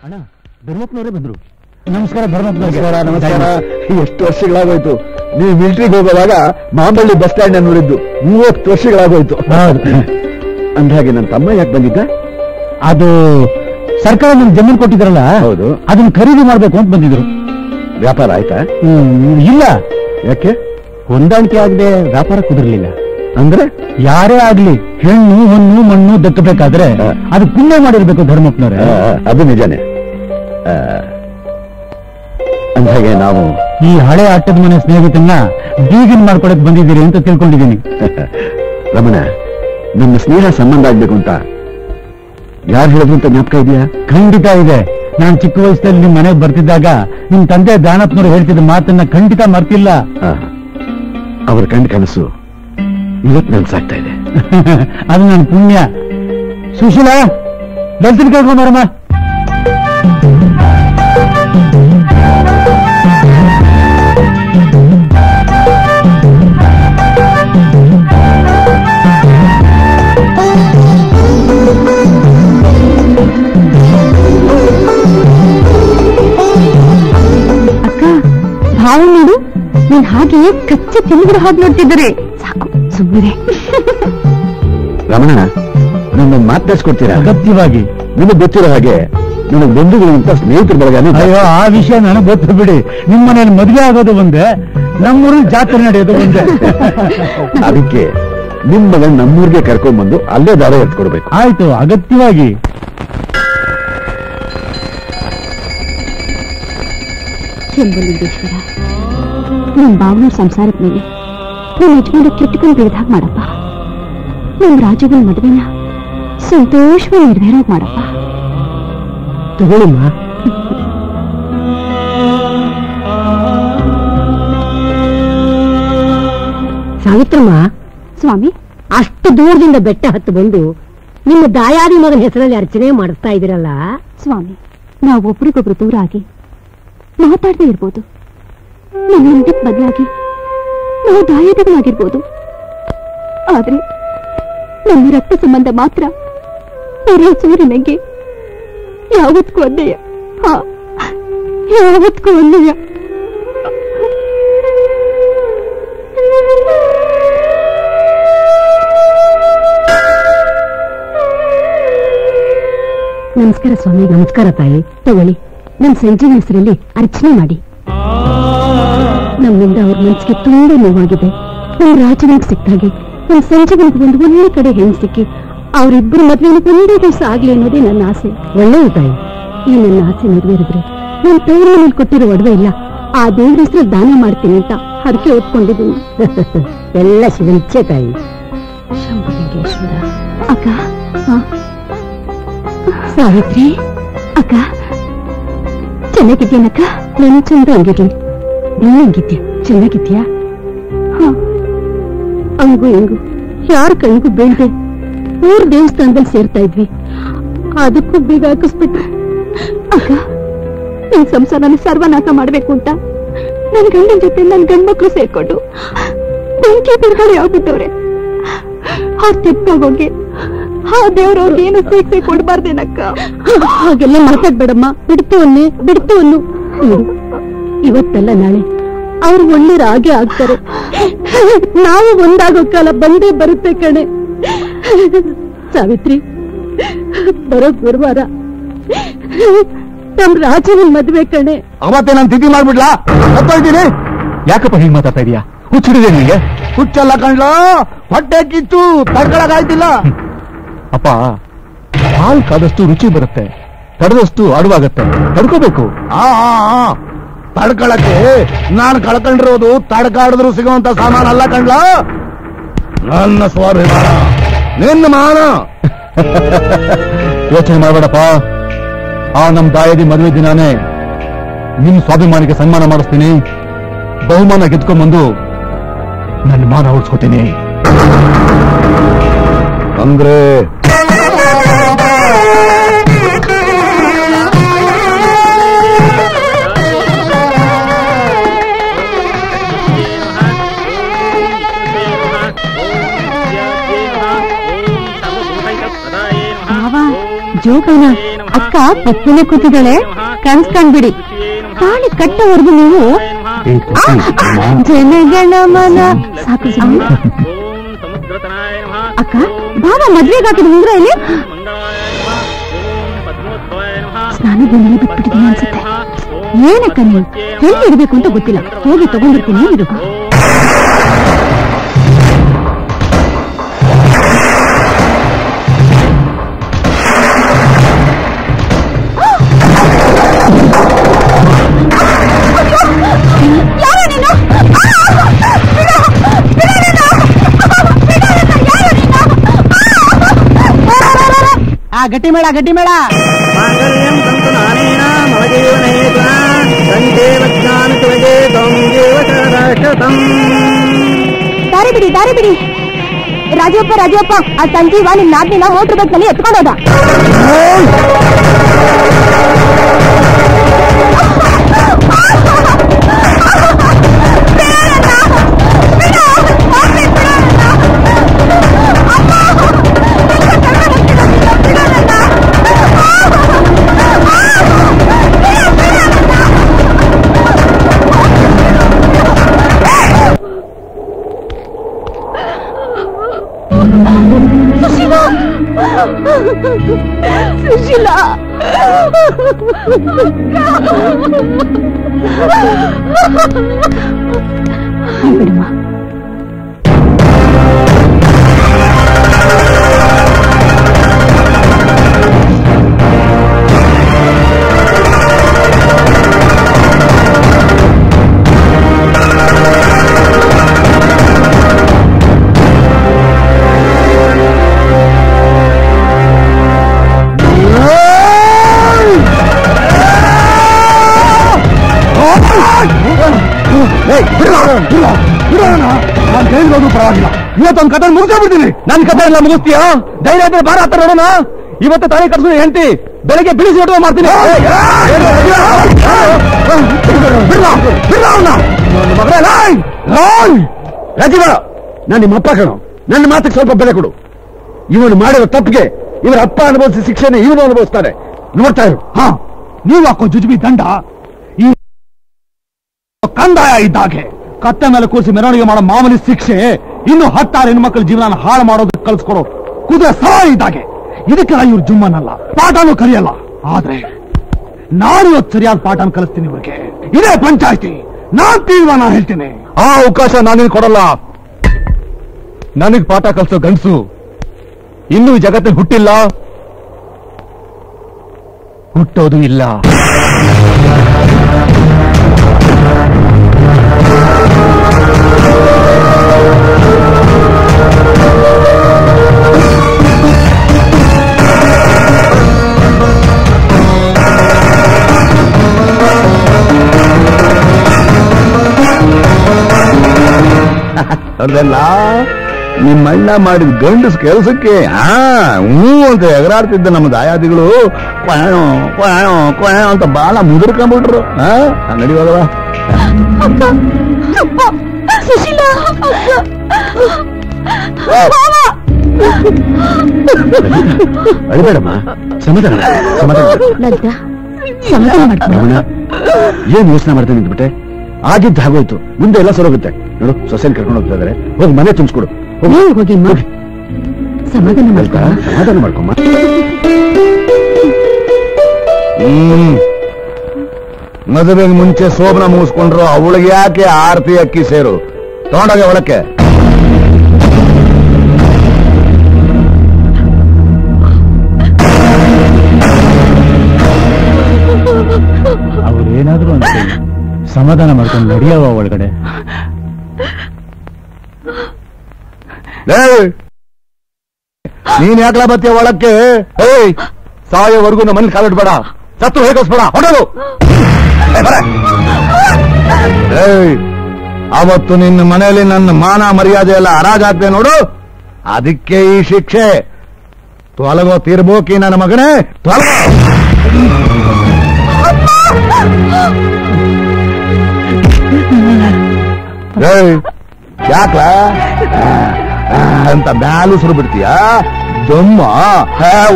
ಅಣ್ಣ ಧರ್ಮಪ್ಪನವರೇ ಬಂದ್ರು. ನಮಸ್ಕಾರ ಧರ್ಮಪ್ಪ. ನಮಸ್ಕಾರ. ನಮಸ್ಕಾರ. ಎಷ್ಟು ವರ್ಷಗಳಾಗೋಯ್ತು. ನೀವು ಮಿಲಿಟರಿಗೆ ಹೋಗುವಾಗ ಮಾಂಬಳ್ಳಿ ಬಸ್ ಸ್ಟ್ಯಾಂಡ್ ನೋಡಿದ್ದು 30 ವರ್ಷಗಳಾಗೋಯ್ತು. ಅಂದಾಗೆ ನನ್ನ ತಮ್ಮ ಯಾಕೆ ಬಂದಿದ್ದ? ಅದು ಸರ್ಕಾರ ನಮ್ಗೆ ಜಮೀನು ಕೊಟ್ಟಿದ್ರಲ್ಲ, ಹೌದು, ಅದನ್ನ ಖರೀದಿ ಮಾಡ್ಬೇಕು ಅಂತ ಬಂದಿದ್ರು. ವ್ಯಾಪಾರ ಆಯ್ತಾ? ಇಲ್ಲ. ಯಾಕೆ? ಹೊಂದಾಣಿಕೆ ಆಗದೆ ವ್ಯಾಪಾರ ಕುದಿರ್ಲಿಲ್ಲ. ಅಂದ್ರೆ ಯಾರೇ ಆಗ್ಲಿ ಹೆಣ್ಣು ಹೊನ್ನು ಮಣ್ಣು ದಕ್ಕಬೇಕಾದ್ರೆ ಅದು ಪುಣ್ಯ ಮಾಡಿರ್ಬೇಕು ಧರ್ಮಪ್ಪನವ್ರೆ. ಅದು ನಿಜಾನೇ. ಅಂದಾಗೆ ನಾವು ಈ ಹಳೆ ಆಟದ ಮನೆ ಸ್ನೇಹಿತನ್ನ ಬೀಗಿನ್ ಮಾಡ್ಕೊಳಕ್ ಬಂದಿದ್ದೀರಿ ಅಂತ ತಿಳ್ಕೊಂಡಿದ್ದೀನಿ. ರಮಣ, ನಮ್ಮ ಸ್ನೇಹ ಸಂಬಂಧ ಆಗ್ಬೇಕು ಅಂತ ಯಾರು ಹೇಳಿದ್ರು ಅಂತ ಜ್ಞಾಪಕ ಇದೆಯಾ? ಖಂಡಿತ ಇದೆ. ನಾನು ಚಿಕ್ಕ ವಯಸ್ಸಲ್ಲಿ ನಿಮ್ ಮನೆಗೆ ಬರ್ತಿದ್ದಾಗ ನಿಮ್ ತಂದೆ ದಾನಪ್ಪನವರು ಹೇಳ್ತಿದ್ದ ಮಾತನ್ನ ಖಂಡಿತ ಮರ್ತಿಲ್ಲ. ಅವ್ರ ಕಂಡ ಕನಸು ಇವತ್ತು ನನ್ಸಾಗ್ತಾ ಇದೆ. ಅದು ನನ್ನ ಪುಣ್ಯ. ಸುಶೀಲಾ, ದರ್ಶನ ಕೇಳ್ಕೊಂಡಾರಮ್ಮ. ಭಾವ ನೋಡು, ನೀನ್ ಹಾಗೆ ಕಚ್ಚೆ ತಿಂದಿರೋ ಹಾಗೆ ನೋಡ್ತಿದ್ದಾರೆ. ಸಾಕು, ಸುಮ್ಮನೆ. ರಮಣ, ನನ್ನನ್ನು ಮಾತಾಡ್ಸ್ಕೊಡ್ತೀರಾ? ಅಗತ್ಯವಾಗಿ. ನಿಮಗೆ ಗೊತ್ತಿರೋ ಹಾಗೆ ನನಗೆ ಬಂಧುಗಳು ಅಂತ ಸ್ನೇಹಿತರು ಬಳಗಾನೆ. ಅಯ್ಯೋ, ಆ ವಿಷಯ ನನಗೆ ಗೊತ್ತು ಬಿಡಿ. ನಿಮ್ಮ ಮನೇಲಿ ಮದುವೆ ಆಗೋದು ಒಂದೇ, ನಮ್ಮೂರಲ್ಲಿ ಜಾತ್ರೆ ನಡೆಯೋದು ಒಂದೇ. ಅದಕ್ಕೆ ನಿಮ್ಮ ಮಗ ನಮ್ಮೂರಿಗೆ ಕರ್ಕೊಂಡ್ಬಂದು ಅಲ್ಲೇ ದಾರ ಎತ್ಕೊಡ್ಬೇಕು. ಆಯ್ತು, ಅಗತ್ಯವಾಗಿ. ಶಂಭುಲಿಂಗೇಶ್ವರ, ನಿಮ್ ಬಾವನ ಸಂಸಾರದ ಮೇಲೆ ನೀನ್ ಯಜಮಾನ ಕೆಟ್ಟಕೊಂಡು ಬೀಳ್ದಾಗ ಮಾಡಪ್ಪ. ನಿಮ್ ರಾಜಗಳ ಮದುವೆನ ಸಂತೋಷವಾಗಿ ನೆರವೇರೋಗ್ ಮಾಡಪ್ಪ. ತಗೊಳ್ಳಿಮ್ಮ. ಸಾವಿತ್ರಮ್ಮ, ಸ್ವಾಮಿ, ಅಷ್ಟು ದೂರದಿಂದ ಬೆಟ್ಟ ಹತ್ತು ಬಂದು ನಿಮ್ಮ ದಾಯಾದಿ ಮಗನ ಹೆಸರಲ್ಲಿ ಅರ್ಚನೆ ಮಾಡಿಸ್ತಾ ಇದ್ದೀರಲ್ಲ ಸ್ವಾಮಿ. ನಾವು ಒಬ್ರಿಗೊಬ್ರು ದೂರ ಆಗಿ ಮಾತಾಡದೇ ಇರ್ಬೋದು, ನಮ್ಮ ಹಿಂದಕ್ಕೆ ಬದಲಾಗಿ ನಾವು ದಾಯಾದಿಗಳಾಗಿರ್ಬೋದು. ಆದ್ರೆ ನಮ್ಮ ರಕ್ತ ಸಂಬಂಧ ಮಾತ್ರ ಬೇರೆ ಸೂರ್ಯನಿಗೆ ಯಾವತ್ಗೂ ಅನ್ಯಾಯ, ಯಾವತ್ಗೂ ಅನ್ಯಾಯ. ನಮಸ್ಕಾರ ಸ್ವಾಮಿ. ನಮಸ್ಕಾರ ತಾಯಿ. ತಗೊಳ್ಳಿ, ನಮ್ ಸಂಜೀವಿನ ಹೆಸರಲ್ಲಿ ಅರ್ಚನೆ ಮಾಡಿ. ನಮ್ಮಿಂದ ಅವ್ರ ಮನಸ್ಸಿಗೆ ತುಂಬಾ ನೋವಾಗಿದೆ. ನಮ್ ರಾಜನಿಗೆ ಸಿಕ್ಕಾಗೆ ನಮ್ ಸಂಜೀವನಿಗೆ ಒಂದು ಒಳ್ಳೆ ಕಡೆ ಹೆಣ್ಣು ಸಿಕ್ಕಿ ಅವರಿಬ್ಬರು ಮದ್ವೆ ಒಂದೇ ದಿವಸ ಆಗ್ಲಿ ಅನ್ನೋದೇ ನನ್ನ ಆಸೆ. ಒಳ್ಳೆಯ ತಾಯಿ, ಈ ನನ್ನ ಆಸೆ ನೆರವೇರಿದ್ರೆ ನನ್ನ ತೈರ ಮನೇಲಿ ಕೊಟ್ಟಿರೋ ಒಡವೆ ಇಲ್ಲ, ಆ ದೇವ್ರ ಹೆಸರು ದಾನ ಮಾಡ್ತೀನಿ ಅಂತ ಹರಕೆ ಓದ್ಕೊಂಡಿದ್ದೀನಿ. ಎಲ್ಲ ಶಿವನಿಚ್ಛೆ ತಾಯಿ. ಶಂಭುಲಿಂಗೇಶ್ವರ. ಅಕ್ಕ, ಸಾವಿತ್ರಿ ಅಕ್ಕ, ಚೆನ್ನಾಗಿದ್ಯನಕ್ಕ? ನಾನು ಚಂದ ಹಂಗಿರ್ಲಿ. ನೀನ್ ಹಂಗಿದ್ಯಾ? ಚೆನ್ನಾಗಿದ್ಯಾ? ಹಂಗು ಹೆಂಗು ಯಾರ ಕಣ್ಗೂ ಬೀಳ್ದೆ 3 ದೇವಸ್ಥಾನದಲ್ಲಿ ಸೇರ್ತಾ ಇದ್ವಿ. ಅದಕ್ಕೂ ಬೀಗ ಹಾಕಿಸ್ಬಿಟ್ಟು ಅಕ್ಕ, ನಿನ್ ಸಂಸಾರನ ಸರ್ವನಾಶ ಮಾಡ್ಬೇಕು ಅಂತ ನನ್ ಗಂಡನ ಜೊತೆ ನನ್ ಗಂಡ್ಮಕ್ಳು ಸೇರ್ಕೊಂಡು ಬೆಂಕಿ ಬಿಡುಗಡೆ ಆಗ್ಬಿಟ್ಟವ್ರೆ. ಆ ತೆಪ್ಪಾಗೋಗಿ ಆ ದೇವ್ರವ್ರಿಗೆ ಏನು ಶಿಕ್ಷೆ ಕೊಡ್ಬಾರ್ದೇನಕ್ಕ? ಹಾಗೆಲ್ಲ ಮಾತಾಡ್ಬೇಡಮ್ಮ. ಬಿಡ್ತು ಅನ್ನು. ಇವತ್ತಲ್ಲ ನಾಳೆ ಅವ್ರು ಒಳ್ಳೆ ಹಾಗೆ ಆಗ್ತಾರೆ. ನಾವು ಒಂದಾಗೋ ಕಾಲ ಬಂದೇ ಬರುತ್ತೆ ಕಣೆ. ಸಾವಿತ್ರಿ, ಬರೋ ಗುರುವಾರ ನಮ್ ರಾಜನ ಮದ್ವೆ ಕಣೆ. ಅವತ್ತೇ ನಾನು ತಿಥಿ ಮಾಡ್ಬಿಡ್ಲಾ? ಗೊತ್ತಾಯ್ತೀನಿ. ಯಾಕಪ್ಪ ಹೀಗೆ ಮಾತಾಡ್ತಾ ಇದೀಯಾ? ಹುಚ್ಚಿಡಿದೆ ನಿಮಗೆ? ಹುಚ್ಚಲ್ಲ ಕಣ್ಲ, ಹೊಟ್ಟೆ ಕಿತ್ತು ತಡ್ಕೊಳಕಾಯ್ತಿಲ್ಲ. ಅಪ್ಪ, ಹಾಲು ಕಾದಷ್ಟು ರುಚಿ ಬರುತ್ತೆ, ತಡೆದಷ್ಟು ಅಡುವಾಗತ್ತೆ. ತಡ್ಕೋಬೇಕು. ತಡ್ಕೊಳಕ್ಕೆ ನಾನು ಕಳ್ಕೊಂಡಿರೋದು ತಡ್ಕಾಡಿದ್ರು ಸಿಗುವಂತ ಸಾಮಾನು ಅಲ್ಲ ಕಣ್ಲ. ನನ್ನ ಸ್ವಾಭಿಮಾನ, ನಿನ್ನ ಮಾನ. ಯೋಚನೆ ಮಾಡಬೇಡಪ್ಪ. ಆ ನಮ್ ದಾಯದಿ ಮದುವೆ ದಿನಾನೇ ನಿಮ್ ಸ್ವಾಭಿಮಾನಿಗೆ ಸನ್ಮಾನ ಮಾಡಿಸ್ತೀನಿ. ಬಹುಮಾನ ಗೆದ್ಕೊಂಡ್ಬಂದು ನನ್ನ ಮಾನ ಉಳಿಸ್ಕೊತೀನಿ. ಅಂದ್ರೆ ಜೋಗನ ಅಕ್ಕ ಪಕ್ಕನೆ ಕೂತಿದ್ದಾಳೆ, ಕನ್ಸ್ಕೊಂಡ್ಬಿಡಿ. ತಾಳಿ ಕಟ್ಟೋವರೆಗೂ ನೀವು ಜನಗಣ ಮನ ಸಾಕು. ಅಕ್ಕ, ಭಾವ ಮದ್ವೆಗೆ ಹಾಕಿದ ಉಂಗ್ರ ಇಲ್ಲಿ ಸ್ನಾನದನ್ನೆಲ್ಲ ಬಿಟ್ಬಿಟ್ಟಿದ್ದೀನಿ ಅನ್ಸುತ್ತೆ. ಏನಕ್ಕ ನೀವು ಎಲ್ಲಿ ಇರ್ಬೇಕು ಅಂತ ಗೊತ್ತಿಲ್ಲ, ಹೋಗಿ ತಗೊಂಡಿರ್ತೀನಿ ಇದು. ಗಟ್ಟಿ ಮೇಳ ಗಟ್ಟಿ ಮೇಳ. ದಾರಿ ಬಿಡಿ ದಾರಿ ಬಿಡಿ. ರಾಜಪ್ಪ ಆ ಸಂಜೀವ ನಿಮ್ ನಾದ್ನಿನ ಮೋಟರ್ ಬೈಕ್ ನಲ್ಲಿ ಎತ್ಕೊಂಡೋದ. ಸುಶೀಲಾ, ಬಿಡಮ್ಮ. ಪರವಾಗಿಲ್ಲ, ಇವತ್ತೊಂದು ಕತೆ ಮುಗಿಸ್ಬಿಡ್ತೀನಿ. ನನ್ನ ಕತೆ ಎಲ್ಲ ಮುಗಿಸ್ತೀಯ? ಧೈರ್ಯ ಇದ್ರೆ ಬಾರ ಹತ್ರ ನೋಡೋಣ. ಇವತ್ತು ತಾಳಿ ಕಟ್ಸೋ ಹೆಂಡತಿ ಬೆಳಗ್ಗೆ ಬಿಳಿಸಿ ಹೊಟ್ಟೆ ಮಾಡ್ತೀನಿ. ರಾಜೀವ, ನಾನು ನಿಮ್ಮ ಅಪ್ಪ ಕಣೋ, ನನ್ನ ಮಾತಿಗೆ ಸ್ವಲ್ಪ ಬೆಲೆ ಕೊಡು. ಇವನು ಮಾಡಿರೋ ತಪ್ಪಿಗೆ ಇವರ ಅಪ್ಪ ಅನುಭವಿಸಿದ ಶಿಕ್ಷೆನ ಇವನು ಅನುಭವಿಸ್ತಾನೆ. ನೋಡ್ತಾ ಇರು. ಹಾ, ನೀವು ಹಾಕೋ ಜುಜುಬಿ ದಂಡ ಈ ಕಂದಾಯ ಇದ್ದಾಗೆ. ಕತ್ತೆ ಮೇಲೆ ಕೂರಿಸಿ ಮೆರವಣಿಗೆ ಮಾಡೋ ಮಾಮೂಲಿ ಶಿಕ್ಷೆ ಇನ್ನು 10 ಹೆಣ್ಮಕ್ಳ ಜೀವನ ಹಾಳು ಮಾಡೋದಕ್ಕೆ ಕಲ್ಸ್ಕೊಡೋ ಕುದುರೆ ಸವಾರಿ ಇದ್ದಾಗೆ. ಇದಕ್ಕೆಲ್ಲ ಇವ್ರು ಜುಮ್ಮನಲ್ಲ, ಪಾಠನೂ ಕಲಿಯಲ್ಲ. ಆದ್ರೆ ನಾನು ಇವತ್ತು ಸರಿಯಾದ ಪಾಠನ ಕಲಿಸ್ತೀನಿ ಇವ್ರಿಗೆ. ಇದೇ ಪಂಚಾಯ್ತಿ, ನಾನ್ ತೀರ್ಮಾನ ಹೇಳ್ತೀನಿ. ಆ ಅವಕಾಶ ನಾನೇನು ಕೊಡಲ್ಲ. ನನಗ್ ಪಾಠ ಕಲಿಸೋ ಗಂಡಸು ಇನ್ನೂ ಈ ಜಗತ್ತಲ್ಲಿ ಹುಟ್ಟಿಲ್ಲ, ಹುಟ್ಟೋದು ಇಲ್ಲ. ಅದೆಲ್ಲ ನಿಮ್ಮಣ್ಣ ಮಾಡಿದ ಗಂಡಸ್ ಕೆಲಸಕ್ಕೆ ಹೂ ಅಂತ ಎಗರಾಡ್ತಿದ್ದ ನಮ್ಮ ದಾಯಾದಿಗಳು ಕೊಯ ಅಂತ ಬಾಳ ಮುದುರ್ಕೊಂಡ್ಬಿಟ್ರು. ನಡಿಯೋದವ ಅಳಿಬೇಡಮ್ಮ, ಸಮಾಧಾನ ಏನ್ ಯೋಚನೆ ಮಾಡ್ತೇನೆ ನಿಂತ್ಬಿಟ್ಟೆ. ಆಗಿದ್ದು ಆಗೋಯ್ತು, ಮುಂದೆ ಎಲ್ಲ ಸರೋಗುತ್ತೆ. ನೋಡು, ಸೊಸೆನ್ ಕರ್ಕೊಂಡು ಹೋಗ್ತಾ ಇದಾರೆ. ಹೋಗಿ ಮನೆ ತುಂಬಿಸ್ಕೊಡು. ಹೋಗಿ ಸಮಾಧಾನ ಮಾಡ್ಕೊಮ್ಮ. ಮದುವೆಗೆ ಮುಂಚೆ ಶೋಭನ ಮುಗಿಸ್ಕೊಂಡ್ರು, ಅವಳಿಗೆ ಯಾಕೆ ಆರತಿ ಅಕ್ಕಿ ಸೇರು ತಗೊಂಡೋಗೆ ಒಳಕ್ಕೆ. ಅವ್ರೇನಾದ್ರು ಅಂತ ಸಮಾಧಾನ ಮಾಡ್ಕೊಂಡು ನಡೆಯವ ಒಳಗಡೆ. ನೀನ್ ಯಾಕಲ ಬತ್ತೀಯ ಒಳಕ್ಕೆ? ಸಾಯೋವರೆಗೂ ನಮ್ಮ ಮನೇಲಿ ಕಾಲಿಡ್ಬೇಡ, ಸತ್ತು ಹೇಗಿಸ್ಬೇಡ, ಹೊಡಲು. ಅವತ್ತು ನಿನ್ನ ಮನೆಯಲ್ಲಿ ನನ್ನ ಮಾನ ಮರ್ಯಾದೆ ಎಲ್ಲ ಹರಾಜಾಗ್ತದೆ ನೋಡು, ಅದಕ್ಕೆ ಈ ಶಿಕ್ಷೆ. ತೊಲಗೋ ತೀರ್ಬೋಕಿ ನನ್ನ ಮಗನೇ, ತೊಲಗೋ. ಯಾಕ ಅಂತ ಬ್ಯಾಲು ಸುರು ಬಿಡ್ತೀಯ? ಜಮ್ಮ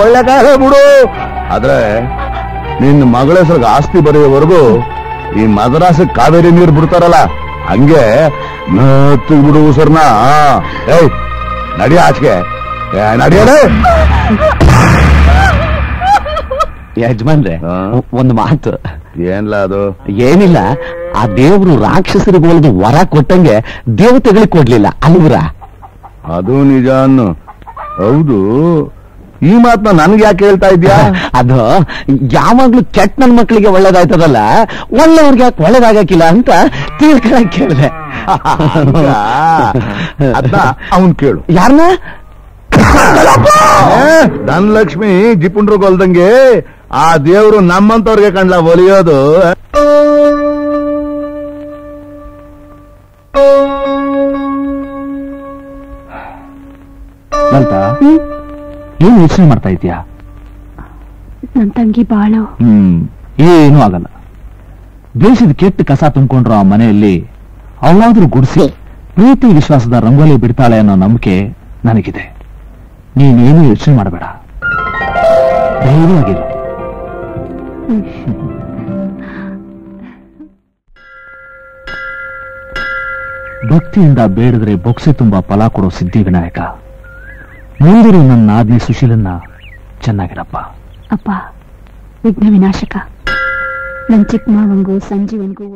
ಒಳ್ಳೆ ಕಾಲ ಬಿಡು. ಆದ್ರೆ ನಿನ್ನ ಮಗಳ ಹೆಸರಿಗೆ ಆಸ್ತಿ ಬರೆಯೋವರೆಗೂ ಈ ಮದ್ರಾಸ ಕಾವೇರಿ ನೀರು ಬಿಡ್ತಾರಲ್ಲ ಹಂಗೆ ನತ್ತಿಗ್ ಬಿಡು ಸರ್ನ. ಏಯ್ ನಡಿಯ ಆಚೆಗೆ, ನಡಿಯಲೇ. ಯಜಮಾನ್ರೆ, ಒಂದು ಮಾತು. ಏನ್ಲ ಅದು? ಏನಿಲ್ಲ, ಆ ದೇವ್ರು ರಾಕ್ಷಸರಿಗೆ ಒಳದು ವರ ಕೊಟ್ಟಂಗೆ ದೇವತೆಗಳಿಗೆ ಕೊಡ್ಲಿಲ್ಲ ಅಲ್ವರ? ಅದು ನಿಜ ಅನ್ನು. ಹೌದು, ಈ ಮಾತನ್ನ ನನ್ಗೆ ಯಾಕೆ ಹೇಳ್ತಾ ಇದ್ಯಾ? ಅದು ಯಾವಾಗ್ಲೂ ಕೆಟ್ಟ ನನ್ ಮಕ್ಕಳಿಗೆ ಒಳ್ಳೇದಾಯ್ತದಲ್ಲ, ಒಳ್ಳೆಯವ್ರಿಗೆ ಯಾಕೆ ಒಳ್ಳೇದಾಗಕ್ಕಿಲ್ಲ ಅಂತ ತಿಳ್ಕೊಳಕ್ ಕೇಳಿದೆ. ಅದ್ನ ಅವನ್ ಕೇಳು. ಯಾರನ್ನ? ಧನಲಕ್ಷ್ಮಿ ಜಿಪುಂಡ್ರು ಕೊಲ್ದಂಗೆ ಆ ದೇವ್ರು ನಮ್ಮಂತವ್ರಿಗೆ ಕಂಡ್ಲ ಒಲಿಯೋದು. ಲಲಿತಾ, ಏನು ಯೋಚನೆ ಮಾಡ್ತಾ ಇದೀಯಾ? ನನ್ ತಂಗಿ ಬಾಳು. ಏನೂ ಆಗಲ್ಲ. ದೇಶದ ಕೆಟ್ಟ ಕಸ ತುಂಬಿಕೊಂಡ್ರು ಆ ಮನೆಯಲ್ಲಿ ಅವಳಾದ್ರೂ ಗುಡಿಸಿ ಪ್ರೀತಿ ವಿಶ್ವಾಸದ ರಂಗೋಲಿ ಬಿಡ್ತಾಳೆ ಅನ್ನೋ ನಂಬಿಕೆ ನನಗಿದೆ. ನೀನೇನು ಯೋಚನೆ ಮಾಡಬೇಡ, ಧೈರ್ಯವಾಗಿರು. ಭಕ್ತಿಯಿಂದ ಬೇಡಿದ್ರೆ ಬೊಕ್ಸೆ ತುಂಬಾ ಫಲ ಕೊಡೋ ಸಿದ್ಧಿವಿನಾಯಕ, ಮುಂದಿರು ನನ್ನ ಆಜ್ಞೆ ಸುಶೀಲನ್ನ ಚೆನ್ನಾಗಿರಪ್ಪ. ಅಪ್ಪ, ವಿಘ್ನ ವಿನಾಶಕ, ನನ್ ಚಿಕ್ಕ ಮಾವಂಗೂ ಸಂಜೀವನ್ಗೂ